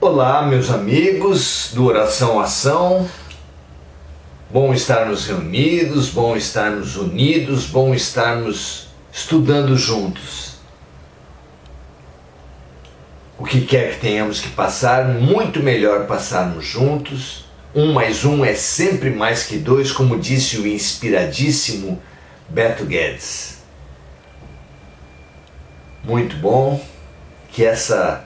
Olá, meus amigos do Oração Ação. Bom estarmos reunidos, bom estarmos unidos, bom estarmos estudando juntos. O que quer que tenhamos que passar, muito melhor passarmos juntos. 1 mais 1 é sempre mais que 2, como disse o inspiradíssimo Beto Guedes. Muito bom que essa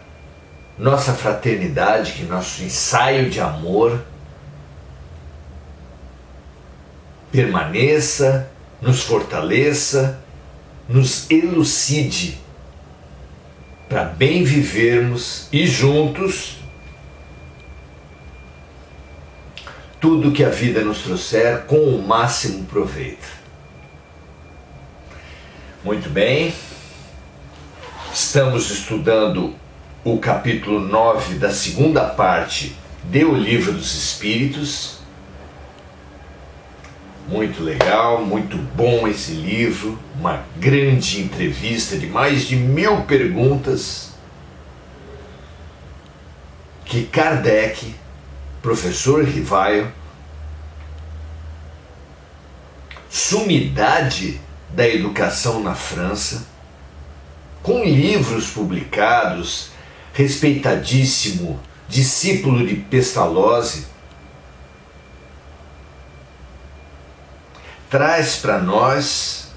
nossa fraternidade, que nosso ensaio de amor permaneça, nos fortaleça, nos elucide para bem vivermos e juntos tudo que a vida nos trouxer com o máximo proveito. Muito bem, estamos estudando o capítulo 9 da segunda parte do Livro dos Espíritos. Muito legal, muito bom esse livro, uma grande entrevista de mais de 1000 perguntas que Kardec, professor Rivaio, sumidade da educação na França, com livros publicados, respeitadíssimo discípulo de Pestalozzi, traz para nós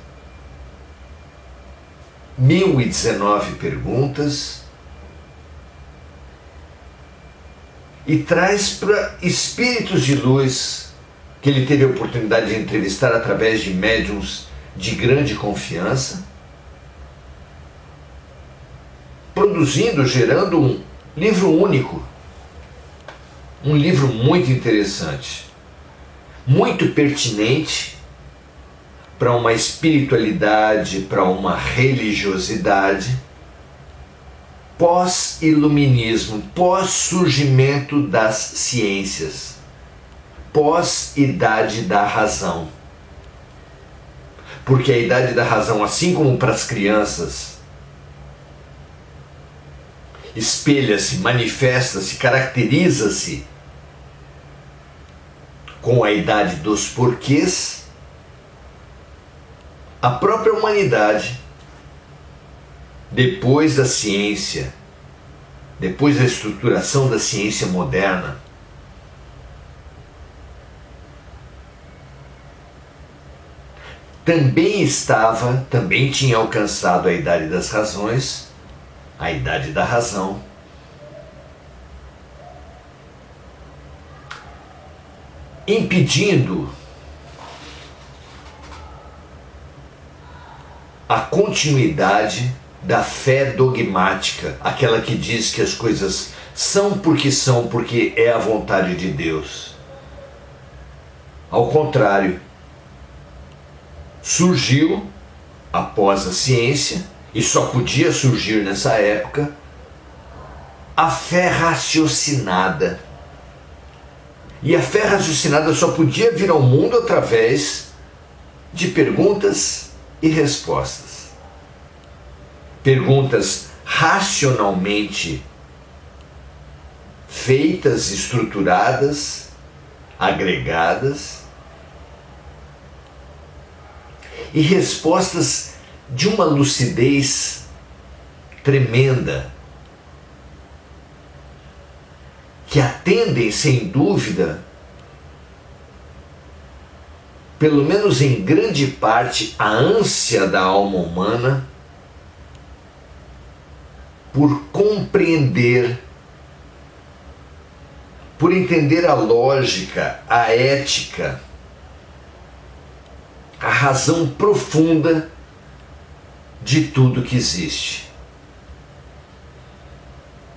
1019 perguntas e traz para espíritos de luz que ele teve a oportunidade de entrevistar através de médiuns de grande confiança, produzindo, gerando um livro único, um livro muito interessante, muito pertinente para uma espiritualidade, para uma religiosidade pós-iluminismo, pós-surgimento das ciências, pós-idade da razão. Porque a idade da razão, assim como para as crianças, espelha-se, manifesta-se, caracteriza-se com a idade dos porquês, a própria humanidade, depois da ciência, depois da estruturação da ciência moderna, também tinha alcançado a idade das razões, a idade da razão, impedindo a continuidade da fé dogmática, aquela que diz que as coisas são, porque é a vontade de Deus. Ao contrário, surgiu, após a ciência, e só podia surgir nessa época, a fé raciocinada. E a fé raciocinada só podia vir ao mundo através de perguntas e respostas. Perguntas racionalmente feitas, estruturadas, agregadas, e respostas de uma lucidez tremenda, que atendem, sem dúvida, pelo menos em grande parte, a ânsia da alma humana por compreender, por entender a lógica, a ética, a razão profunda de tudo que existe.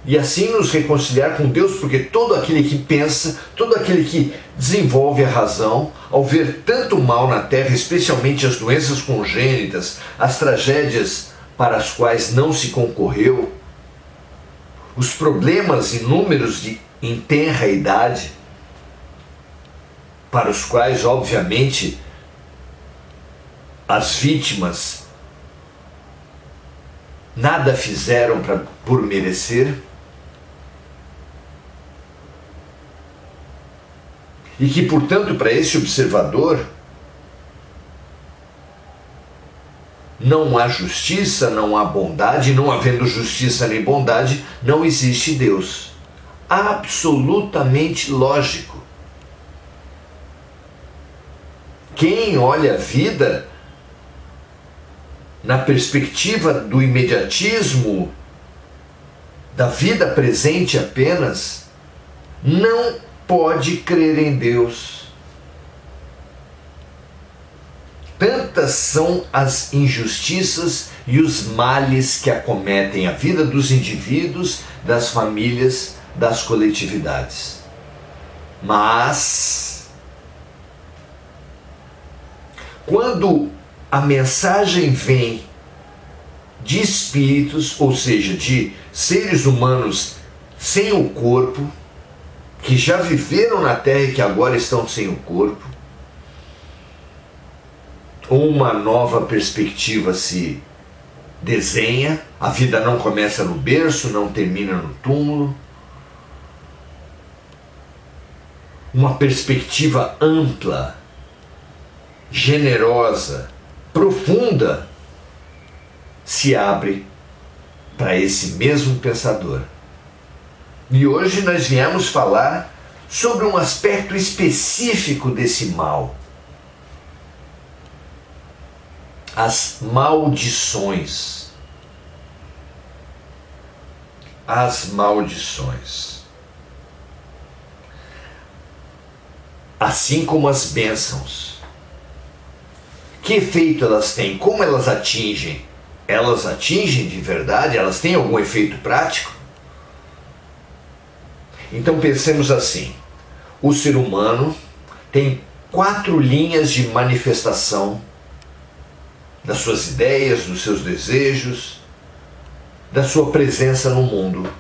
E assim nos reconciliar com Deus, porque todo aquele que pensa, todo aquele que desenvolve a razão, ao ver tanto mal na Terra, especialmente as doenças congênitas, as tragédias para as quais não se concorreu, os problemas inúmeros em tenra idade, para os quais, obviamente, as vítimas nada fizeram por merecer, e que, portanto, para esse observador, não há justiça, não há bondade, não havendo justiça nem bondade, não existe Deus. Absolutamente lógico. Quem olha a vida na perspectiva do imediatismo, da vida presente apenas, não pode crer em Deus. Tantas são as injustiças e os males que acometem a vida dos indivíduos, das famílias, das coletividades. Mas, quando a mensagem vem de espíritos, ou seja, de seres humanos sem o corpo, que já viveram na Terra e que agora estão sem o corpo, uma nova perspectiva se desenha, a vida não começa no berço, não termina no túmulo. Uma perspectiva ampla, generosa, profunda se abre para esse mesmo pensador. E hoje nós viemos falar sobre um aspecto específico desse mal. As maldições. As maldições. Assim como as bênçãos. Que efeito elas têm? Como elas atingem? Elas atingem de verdade? Elas têm algum efeito prático? Então pensemos assim: o ser humano tem 4 linhas de manifestação das suas ideias, dos seus desejos, da sua presença no mundo.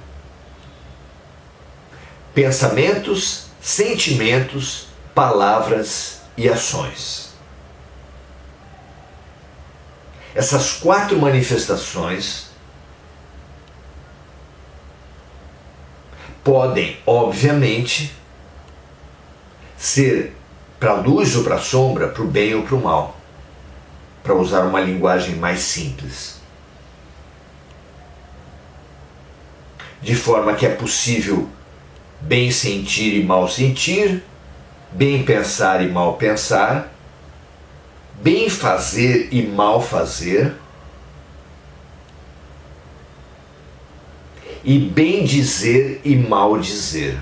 Pensamentos, sentimentos, palavras e ações. Essas 4 manifestações podem, obviamente, ser para a luz ou para a sombra, para o bem ou para o mal, para usar uma linguagem mais simples. De forma que é possível bem sentir e mal sentir, bem pensar e mal pensar, bem fazer e mal fazer, e bem dizer e mal dizer.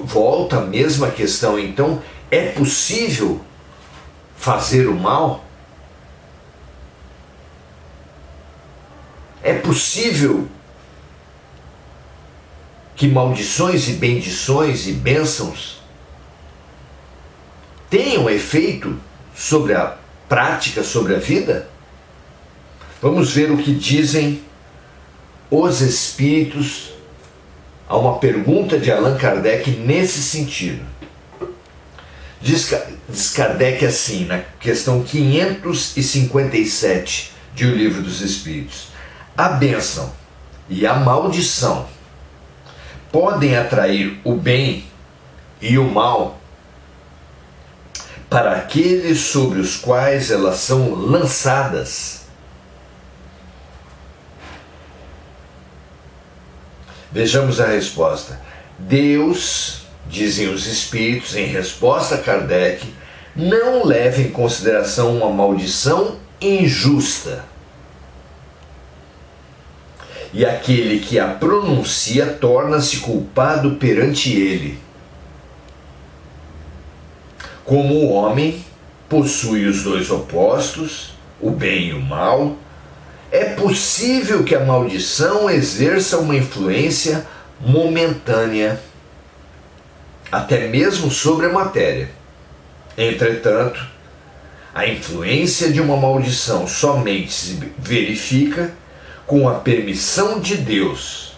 Volta a mesma questão, então: é possível fazer o mal? É possível que maldições e bendições e bênçãos tenham efeito sobre a prática, sobre a vida? Vamos ver o que dizem os espíritos a uma pergunta de Allan Kardec nesse sentido. Diz Kardec assim, na questão 557 de O Livro dos Espíritos: a bênção e a maldição podem atrair o bem e o mal para aqueles sobre os quais elas são lançadas. Vejamos a resposta. Deus, dizem os espíritos em resposta a Kardec, não leva em consideração uma maldição injusta. E aquele que a pronuncia torna-se culpado perante ele. Como o homem possui os 2 opostos, o bem e o mal, é possível que a maldição exerça uma influência momentânea, até mesmo sobre a matéria. Entretanto, a influência de uma maldição somente se verifica com a permissão de Deus,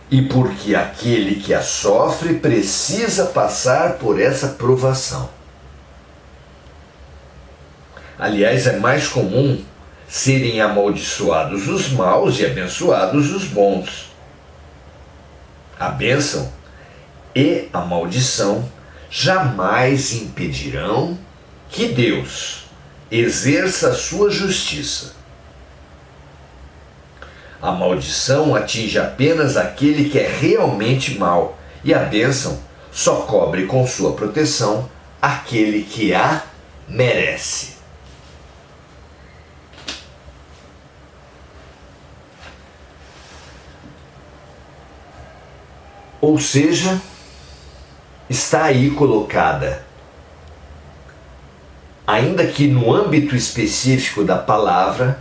e porque aquele que a sofre precisa passar por essa provação. Aliás, é mais comum serem amaldiçoados os maus e abençoados os bons. A bênção e a maldição jamais impedirão que Deus exerça a sua justiça. A maldição atinge apenas aquele que é realmente mau, e a bênção só cobre com sua proteção aquele que a merece. Ou seja, está aí colocada, ainda que no âmbito específico da palavra,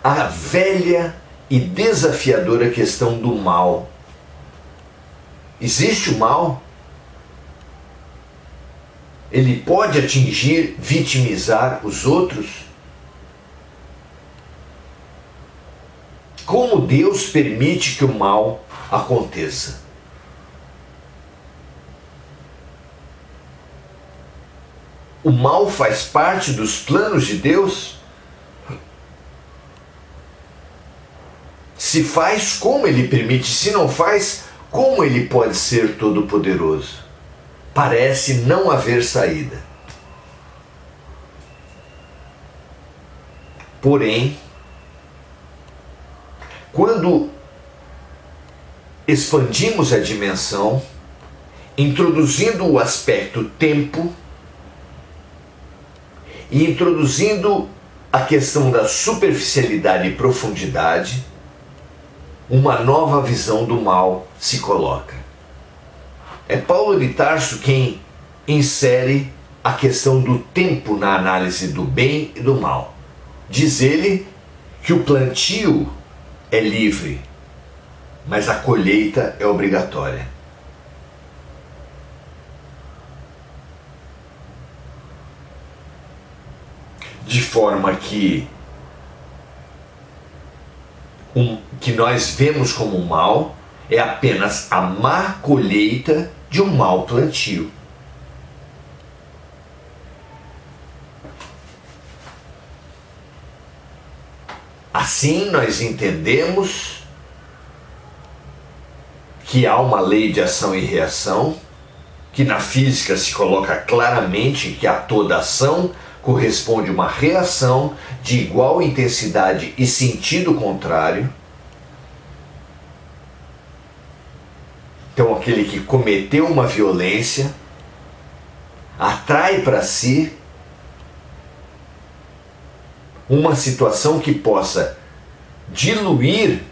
a velha e desafiadora questão do mal. Existe o mal? Ele pode atingir, vitimizar os outros? Como Deus permite que o mal aconteça? O mal faz parte dos planos de Deus? Se faz, como Ele permite? Se não faz, como Ele pode ser todo-poderoso? Parece não haver saída. Porém, quando expandimos a dimensão, introduzindo o aspecto tempo e introduzindo a questão da superficialidade e profundidade, uma nova visão do mal se coloca. É Paulo de Tarso quem insere a questão do tempo na análise do bem e do mal. Diz ele que o plantio é livre, mas a colheita é obrigatória. De forma que que nós vemos como mal é apenas a má colheita de um mau plantio. Assim nós entendemos que há uma lei de ação e reação, que na física se coloca claramente que a toda ação corresponde uma reação de igual intensidade e sentido contrário. Então aquele que cometeu uma violência atrai para si uma situação que possa diluir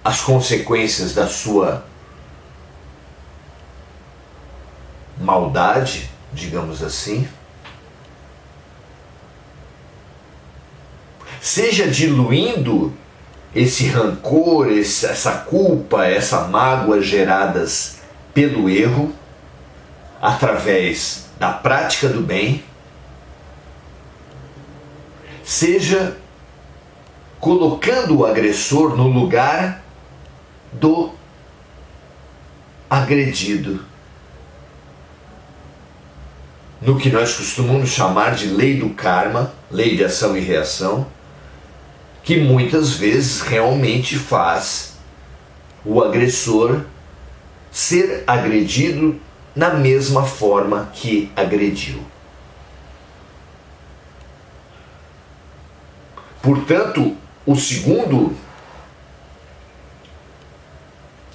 as consequências da sua maldade, digamos assim, seja diluindo esse rancor, essa culpa, essa mágoa geradas pelo erro, através da prática do bem, seja colocando o agressor no lugar do agredido, no que nós costumamos chamar de lei do karma, lei de ação e reação, que muitas vezes realmente faz o agressor ser agredido na mesma forma que agrediu. Portanto, o segundo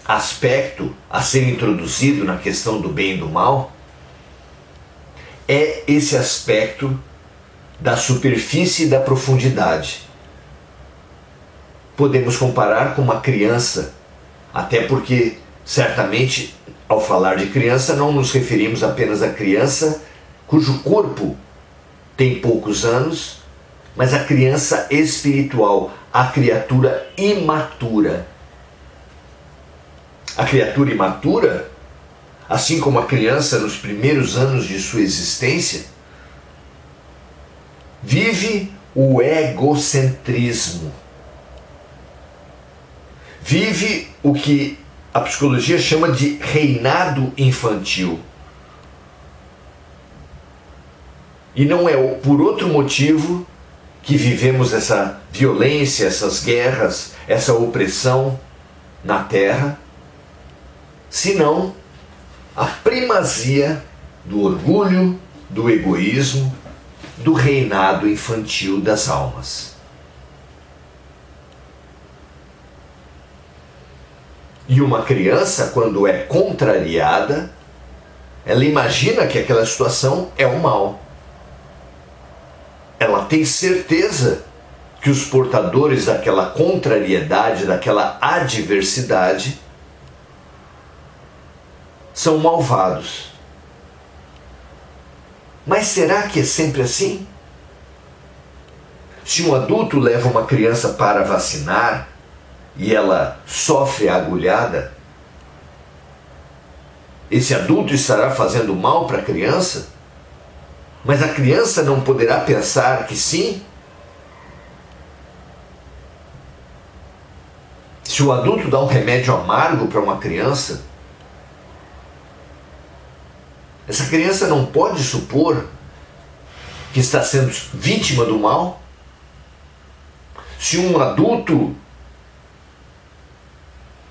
aspecto a ser introduzido na questão do bem e do mal é esse aspecto da superfície e da profundidade. Podemos comparar com uma criança, até porque certamente ao falar de criança não nos referimos apenas à criança cujo corpo tem poucos anos, mas a criança espiritual, a criatura imatura. A criatura imatura, assim como a criança nos primeiros anos de sua existência, vive o egocentrismo. Vive o que a psicologia chama de reinado infantil. E não é por outro motivo que vivemos essa violência, essas guerras, essa opressão na terra, senão a primazia do orgulho, do egoísmo, do reinado infantil das almas. E uma criança, quando é contrariada, ela imagina que aquela situação é o mal. Ela tem certeza que os portadores daquela contrariedade, daquela adversidade, são malvados. Mas será que é sempre assim? Se um adulto leva uma criança para vacinar e ela sofre a agulhada, esse adulto estará fazendo mal para a criança? Mas a criança não poderá pensar que sim? Se o adulto dá um remédio amargo para uma criança, essa criança não pode supor que está sendo vítima do mal? Se um adulto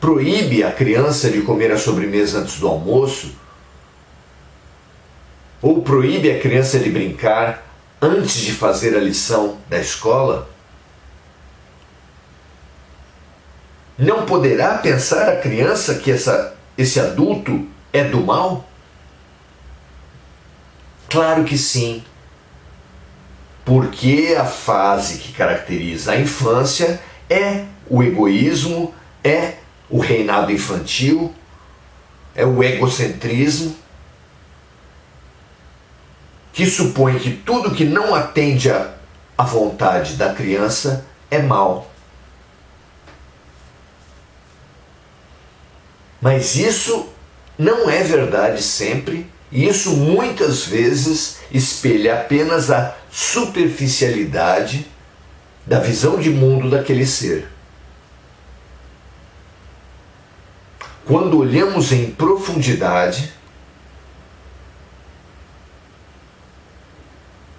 proíbe a criança de comer a sobremesa antes do almoço, ou proíbe a criança de brincar antes de fazer a lição da escola, não poderá pensar a criança que esse adulto é do mal? Claro que sim, porque a fase que caracteriza a infância é o egoísmo, é o reinado infantil, é o egocentrismo, que supõe que tudo que não atende à vontade da criança é mal. Mas isso não é verdade sempre, e isso muitas vezes espelha apenas a superficialidade da visão de mundo daquele ser. Quando olhamos em profundidade,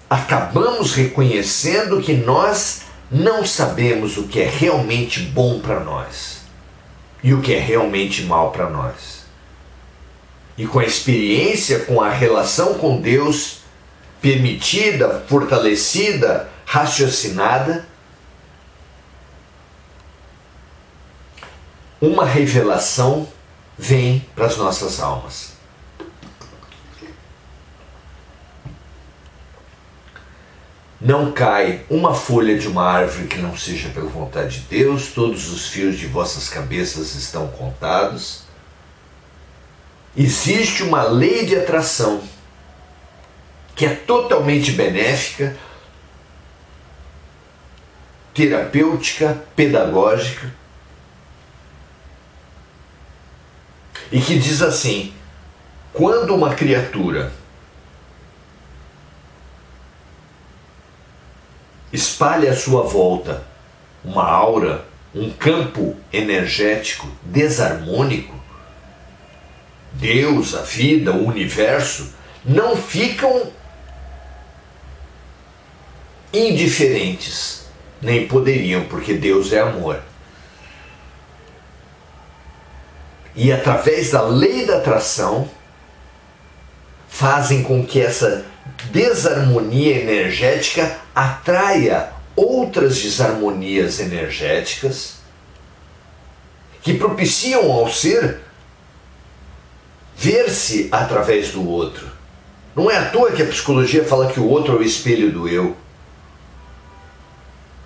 acabamos reconhecendo que nós não sabemos o que é realmente bom para nós e o que é realmente mal para nós. E com a experiência, com a relação com Deus permitida, fortalecida, raciocinada, uma revelação vem para as nossas almas. Não cai uma folha de uma árvore que não seja pela vontade de Deus, todos os fios de vossas cabeças estão contados. Existe uma lei de atração que é totalmente benéfica, terapêutica, pedagógica, e que diz assim: quando uma criatura espalha à sua volta uma aura, um campo energético desarmônico, Deus, a vida, o universo não ficam indiferentes, nem poderiam, porque Deus é amor. E através da lei da atração, fazem com que essa desarmonia energética atraia outras desarmonias energéticas que propiciam ao ser ver-se através do outro. Não é à toa que a psicologia fala que o outro é o espelho do eu.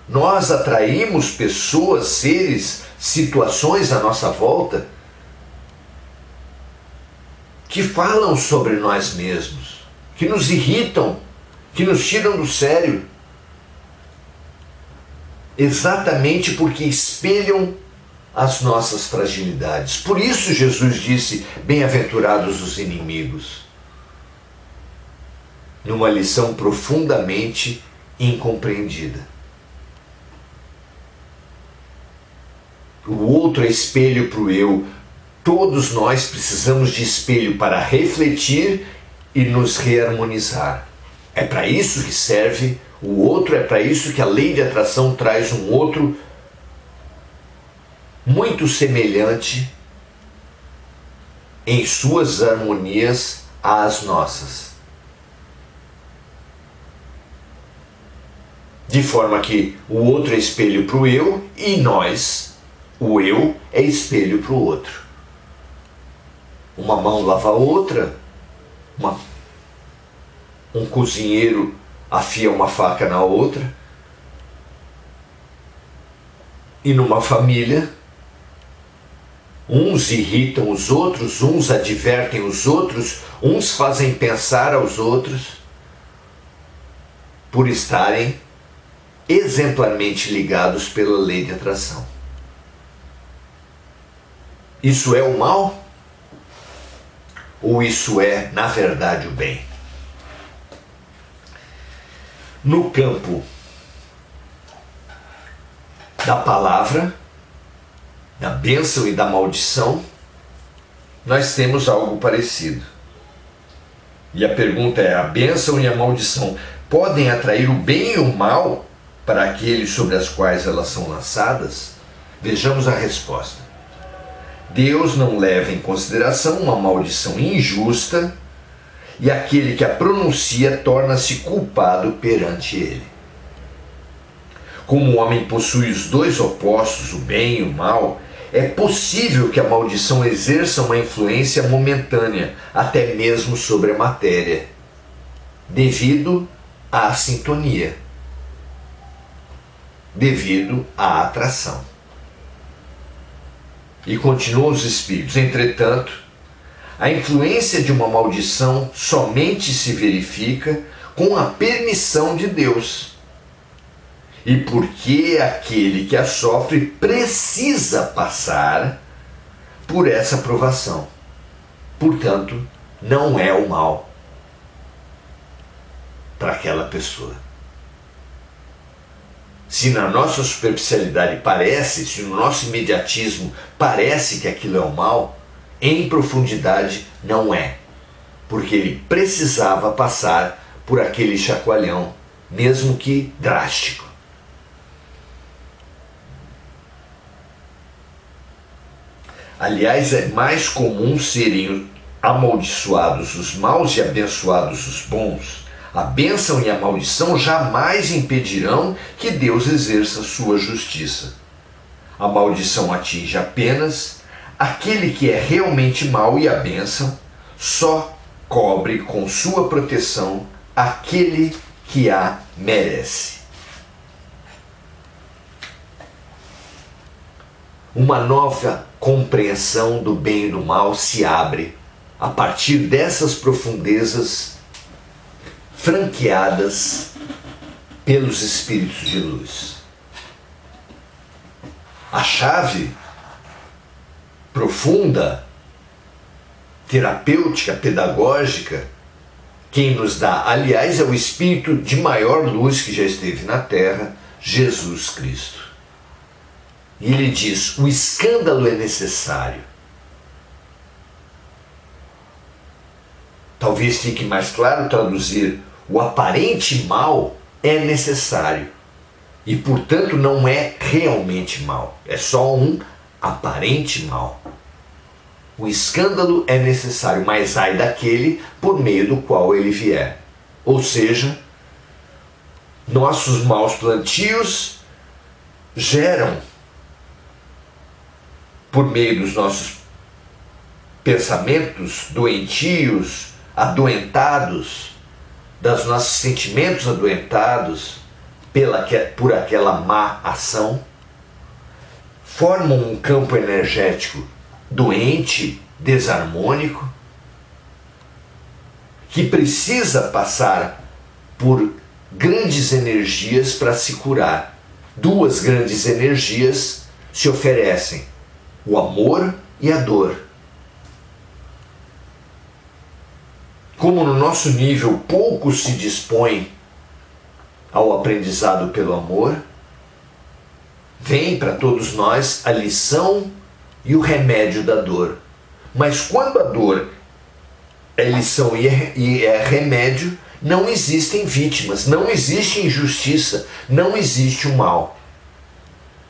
Nós atraímos pessoas, seres, situações à nossa volta que falam sobre nós mesmos, que nos irritam, que nos tiram do sério, exatamente porque espelham as nossas fragilidades. Por isso Jesus disse: bem-aventurados os inimigos, numa lição profundamente incompreendida. O outro é espelho para o eu. Todos nós precisamos de espelho para refletir e nos reharmonizar. É para isso que serve o outro, é para isso que a lei de atração traz um outro muito semelhante em suas harmonias às nossas. De forma que o outro é espelho para o eu e nós, o eu, é espelho para o outro. Uma mão lava a outra, um cozinheiro afia uma faca na outra. E numa família, uns irritam os outros, uns advertem os outros, uns fazem pensar aos outros por estarem exemplarmente ligados pela lei de atração. Isso é o mal? Ou isso é, na verdade, o bem? No campo da palavra, da bênção e da maldição, nós temos algo parecido. E a pergunta é: a bênção e a maldição podem atrair o bem e o mal para aqueles sobre as quais elas são lançadas? Vejamos a resposta. Deus não leva em consideração uma maldição injusta e aquele que a pronuncia torna-se culpado perante ele. Como o homem possui os dois opostos, o bem e o mal, é possível que a maldição exerça uma influência momentânea, até mesmo sobre a matéria, devido à sintonia, devido à atração. E continuam os espíritos: entretanto, a influência de uma maldição somente se verifica com a permissão de Deus. E porque aquele que a sofre precisa passar por essa provação. Portanto, não é o mal para aquela pessoa. Se na nossa superficialidade parece, se no nosso imediatismo parece que aquilo é o mal, em profundidade não é. Porque ele precisava passar por aquele chacoalhão, mesmo que drástico. Aliás, é mais comum serem amaldiçoados os maus e abençoados os bons. A bênção e a maldição jamais impedirão que Deus exerça sua justiça. A maldição atinge apenas aquele que é realmente mau e a bênção só cobre com sua proteção aquele que a merece. Uma nova compreensão do bem e do mal se abre a partir dessas profundezas franqueadas pelos espíritos de luz. A chave profunda, terapêutica, pedagógica, quem nos dá, aliás, é o espírito de maior luz que já esteve na Terra, Jesus Cristo. E ele diz: o escândalo é necessário. Talvez fique mais claro traduzir: o aparente mal é necessário. E, portanto, não é realmente mal. É só um aparente mal. O escândalo é necessário, mas ai daquele por meio do qual ele vier. Ou seja, nossos maus plantios geram, por meio dos nossos pensamentos doentios, adoentados, dos nossos sentimentos adoentados por aquela má ação, formam um campo energético doente, desarmônico, que precisa passar por grandes energias para se curar. Duas grandes energias se oferecem: o amor e a dor. Como no nosso nível pouco se dispõe ao aprendizado pelo amor, vem para todos nós a lição e o remédio da dor. Mas quando a dor é lição e é remédio, não existem vítimas, não existe injustiça, não existe o mal.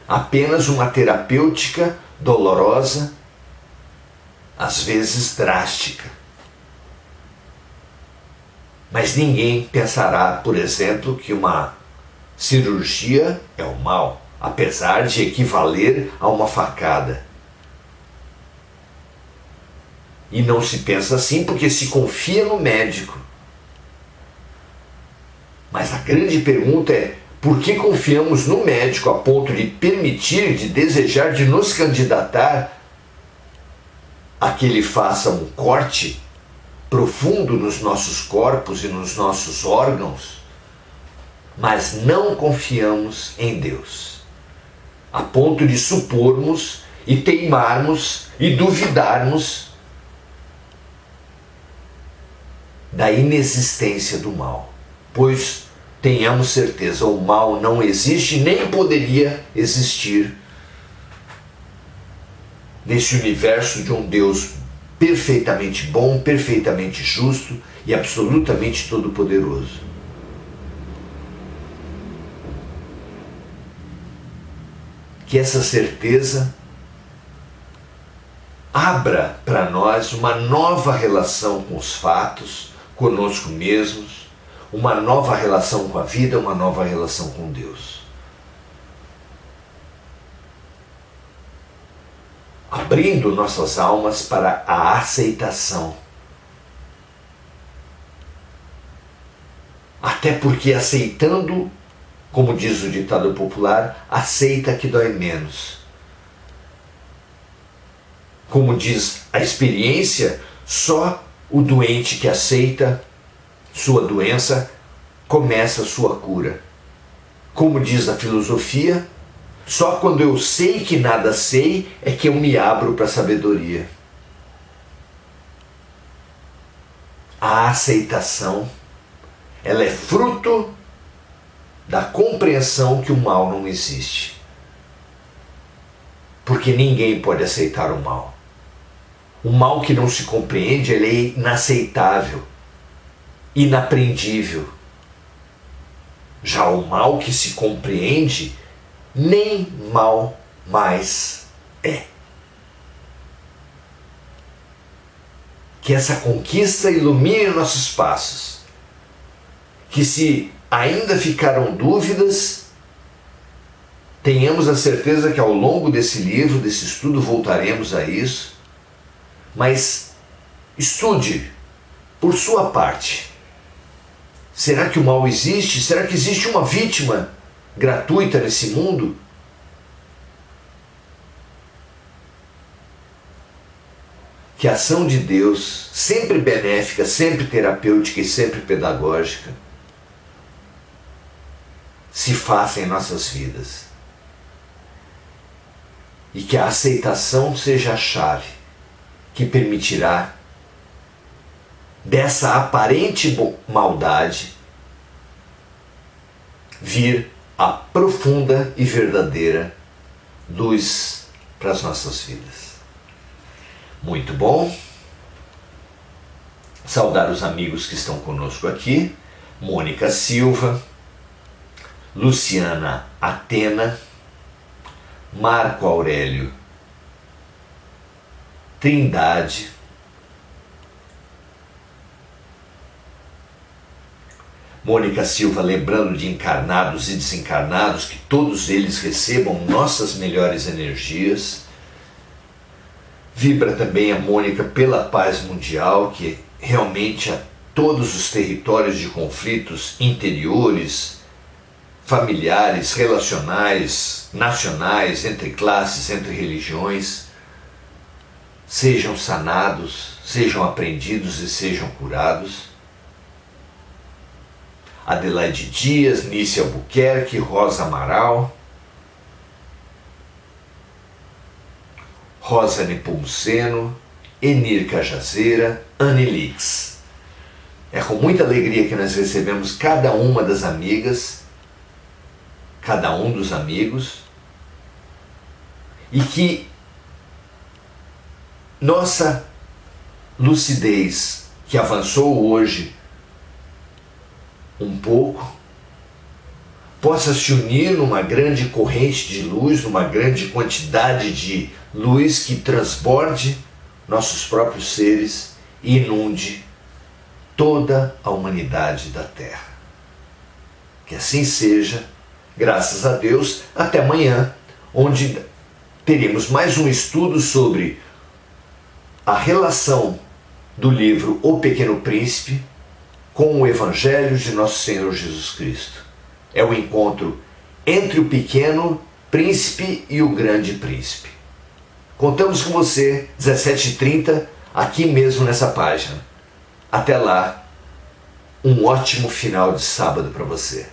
Apenas uma terapêutica dolorosa, às vezes drástica. Mas ninguém pensará, por exemplo, que uma cirurgia é o mal, apesar de equivaler a uma facada. E não se pensa assim porque se confia no médico. Mas a grande pergunta é: por que confiamos no médico a ponto de permitir, de desejar, de nos candidatar a que ele faça um corte profundo nos nossos corpos e nos nossos órgãos, mas não confiamos em Deus, a ponto de supormos e teimarmos e duvidarmos da inexistência do mal, pois tenhamos certeza, o mal não existe nem poderia existir nesse universo de um Deus perfeitamente bom, perfeitamente justo e absolutamente todo-poderoso. Que essa certeza abra para nós uma nova relação com os fatos, conosco mesmos, uma nova relação com a vida, uma nova relação com Deus. Abrindo nossas almas para a aceitação. Até porque aceitando, como diz o ditado popular, aceita que dói menos. Como diz a experiência, só o doente que aceita sua doença começa a sua cura. Como diz a filosofia, só quando eu sei que nada sei é que eu me abro para a sabedoria. A aceitação, ela é fruto da compreensão que o mal não existe. Porque ninguém pode aceitar o mal. O mal que não se compreende, ele é inaceitável, inapreendível. Já o mal que se compreende, nem mal mais é. Que essa conquista ilumine nossos passos. Que se ainda ficaram dúvidas, tenhamos a certeza que ao longo desse livro, desse estudo, voltaremos a isso. Mas estude por sua parte. Será que o mal existe? Será que existe uma vítima gratuita nesse mundo? Que a ação de Deus, sempre benéfica, sempre terapêutica e sempre pedagógica, se faça em nossas vidas. E que a aceitação seja a chave que permitirá dessa aparente maldade vir a profunda e verdadeira luz para as nossas vidas. Muito bom. Saudar os amigos que estão conosco aqui. Mônica Silva, Luciana Atena, Marco Aurélio Trindade, Mônica Silva lembrando de encarnados e desencarnados, que todos eles recebam nossas melhores energias. Vibra também a Mônica pela paz mundial, que realmente a todos os territórios de conflitos interiores, familiares, relacionais, nacionais, entre classes, entre religiões, sejam sanados, sejam aprendidos e sejam curados. Adelaide Dias, Nícia Albuquerque, Rosa Amaral, Rosa Nepomuceno, Enir Cajazeira, Anne Lix. É com muita alegria que nós recebemos cada uma das amigas, cada um dos amigos, e que nossa lucidez, que avançou hoje um pouco, possa se unir numa grande corrente de luz, numa grande quantidade de luz que transborde nossos próprios seres e inunde toda a humanidade da Terra. Que assim seja, graças a Deus. Até amanhã, onde teremos mais um estudo sobre a relação do livro O Pequeno Príncipe com o Evangelho de Nosso Senhor Jesus Cristo. É o encontro entre o pequeno príncipe e o grande príncipe. Contamos com você, 17h30, aqui mesmo nessa página. Até lá, um ótimo final de sábado para você.